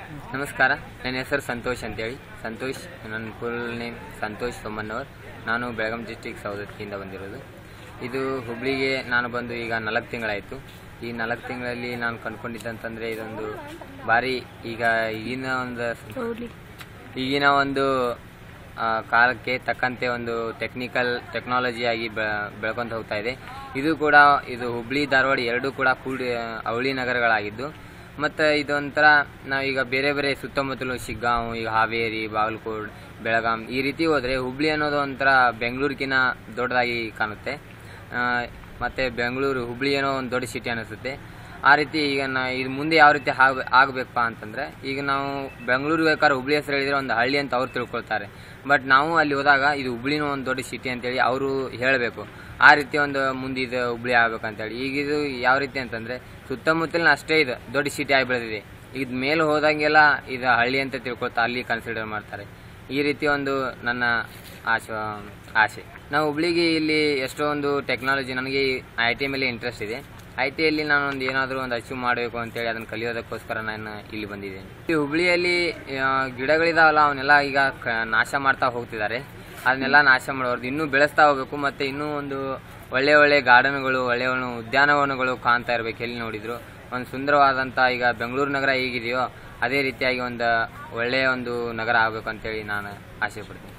ನಮಸ್ಕಾರ, ನನ್ನ ಹೆಸರು ಸಂತೋಷ್ ಅಂತೇಳಿ. ಸಂತೋಷ್, ನನ್ನ ಫುಲ್ ನೇಮ್ ಸಂತೋಷ್ ಸೋಮಣ್ಣವ್ರು. ನಾನು ಬೆಳಗಾಂ ಡಿಸ್ಟ್ರಿಕ್ಟ್ ಸವದತ್ತಿಯಿಂದ ಬಂದಿರೋದು. ಇದು ಹುಬ್ಳಿಗೆ ನಾನು ಬಂದು ಈಗ 4 ತಿಂಗಳಾಯಿತು. ಈ 4 ತಿಂಗಳಲ್ಲಿ ನಾನು ಕಂಡುಕೊಂಡಿದ್ದಂತಂದರೆ ಇದೊಂದು ಭಾರಿ ಈಗಿನ ಒಂದು ಕಾಲಕ್ಕೆ ತಕ್ಕಂತೆ ಒಂದು ಟೆಕ್ನಾಲಜಿಯಾಗಿ ಬೆಳ್ಕೊಂತ ಹೋಗ್ತಾ ಇದೆ. ಇದು ಹುಬ್ಳಿ ಧಾರವಾಡ ಎರಡೂ ಕೂಡ ಅವಳಿ ನಗರಗಳಾಗಿದ್ದು, ಮತ್ತು ಇದೊಂಥರ ನಾವೀಗ ಬೇರೆ ಬೇರೆ ಸುತ್ತಮುತ್ತಲು ಶಿಗ್ಗಾಂವ್, ಈಗ ಹಾವೇರಿ, ಬಾಗಲಕೋಟ್, ಬೆಳಗಾಂ ಈ ರೀತಿ ಹೋದರೆ ಹುಬ್ಳಿ ಅನ್ನೋದು ಒಂಥರ ಬೆಂಗಳೂರಿಗಿನ ದೊಡ್ಡದಾಗಿ ಕಾಣುತ್ತೆ. ಮತ್ತು ಹುಬ್ಳಿ ಏನೋ ಒಂದು ದೊಡ್ಡ ಸಿಟಿ ಅನಿಸುತ್ತೆ. ಆ ರೀತಿ ಈಗ ಇದು ಮುಂದೆ ಯಾವ ರೀತಿ ಆಗಬೇಕಪ್ಪ ಅಂತಂದರೆ, ಈಗ ನಾವು ಬೆಂಗಳೂರಿಗೆ ಬೇಕಾದ್ರೆ ಹುಬ್ಳಿ ಹೆಸರು ಹೇಳಿದರೆ ಒಂದು ಹಳ್ಳಿ ಅಂತ ಅವ್ರು ತಿಳ್ಕೊಳ್ತಾರೆ. ಬಟ್ ನಾವು ಅಲ್ಲಿ ಹೋದಾಗ ಇದು ಹುಬ್ಳಿನೂ ಒಂದು ದೊಡ್ಡ ಸಿಟಿ ಅಂತೇಳಿ ಅವರು ಹೇಳಬೇಕು. ಆ ರೀತಿ ಒಂದು ಮುಂದೆ ಇದು ಹುಬ್ಳಿ ಆಗ್ಬೇಕಂತೇಳಿ. ಈಗ ಇದು ಯಾವ ರೀತಿ ಅಂತಂದರೆ ಸುತ್ತಮುತ್ತಲಿನ ಅಷ್ಟೇ ಇದು ದೊಡ್ಡ ಸಿಟಿ ಆಗಿ ಬೆಳೆದಿದೆ. ಇದು ಮೇಲೆ ಹೋದಂಗೆಲ್ಲ ಇದು ಹಳ್ಳಿ ಅಂತ ತಿಳ್ಕೊಳ್ತಾ ಅಲ್ಲಿ ಕನ್ಸಿಡರ್ ಮಾಡ್ತಾರೆ. ಈ ರೀತಿ ಒಂದು ನನ್ನ ಆಸೆ. ನಾವು ಹುಬ್ಳಿಗೆ ಇಲ್ಲಿ ಎಷ್ಟೋ ಒಂದು ಟೆಕ್ನಾಲಜಿ, ನನಗೆ IT ಮೇಲೆ ಇಂಟ್ರೆಸ್ಟ್ ಇದೆ. ITಯಲ್ಲಿ ನಾನು ಏನಾದರೂ ಒಂದು ಅಚೀವ್ ಮಾಡಬೇಕು ಅಂತೇಳಿ ಅದನ್ನು ಕಲಿಯೋದಕ್ಕೋಸ್ಕರ ನಾನು ಇಲ್ಲಿ ಬಂದಿದ್ದೇನೆ. ಈ ಹುಬ್ಳಿಯಲ್ಲಿ ಗಿಡಗಳಿದಾವಲ್ಲ, ಅವನ್ನೆಲ್ಲ ಈಗ ನಾಶ ಮಾಡ್ತಾ ಹೋಗ್ತಿದ್ದಾರೆ. ಅದನ್ನೆಲ್ಲ ನಾಶ ಮಾಡೋದು ಇನ್ನೂ ಬೆಳೆಸ್ತಾ ಹೋಗಬೇಕು. ಮತ್ತು ಇನ್ನೂ ಒಂದು ಒಳ್ಳೆ ಗಾರ್ಡನ್ಗಳು, ಒಳ್ಳೆ ಉದ್ಯಾನವನಗಳು ಕಾಣ್ತಾ ಇರಬೇಕು. ಎಲ್ಲಿ ನೋಡಿದ್ರು ಒಂದು ಸುಂದರವಾದಂಥ, ಈಗ ಬೆಂಗಳೂರು ನಗರ ಹೇಗಿದೆಯೋ ಅದೇ ರೀತಿಯಾಗಿ ಒಂದು ಒಳ್ಳೆಯ ಒಂದು ನಗರ ಆಗಬೇಕು ಅಂತೇಳಿ ನಾನು ಆಸೆ ಪಡ್ತೀನಿ.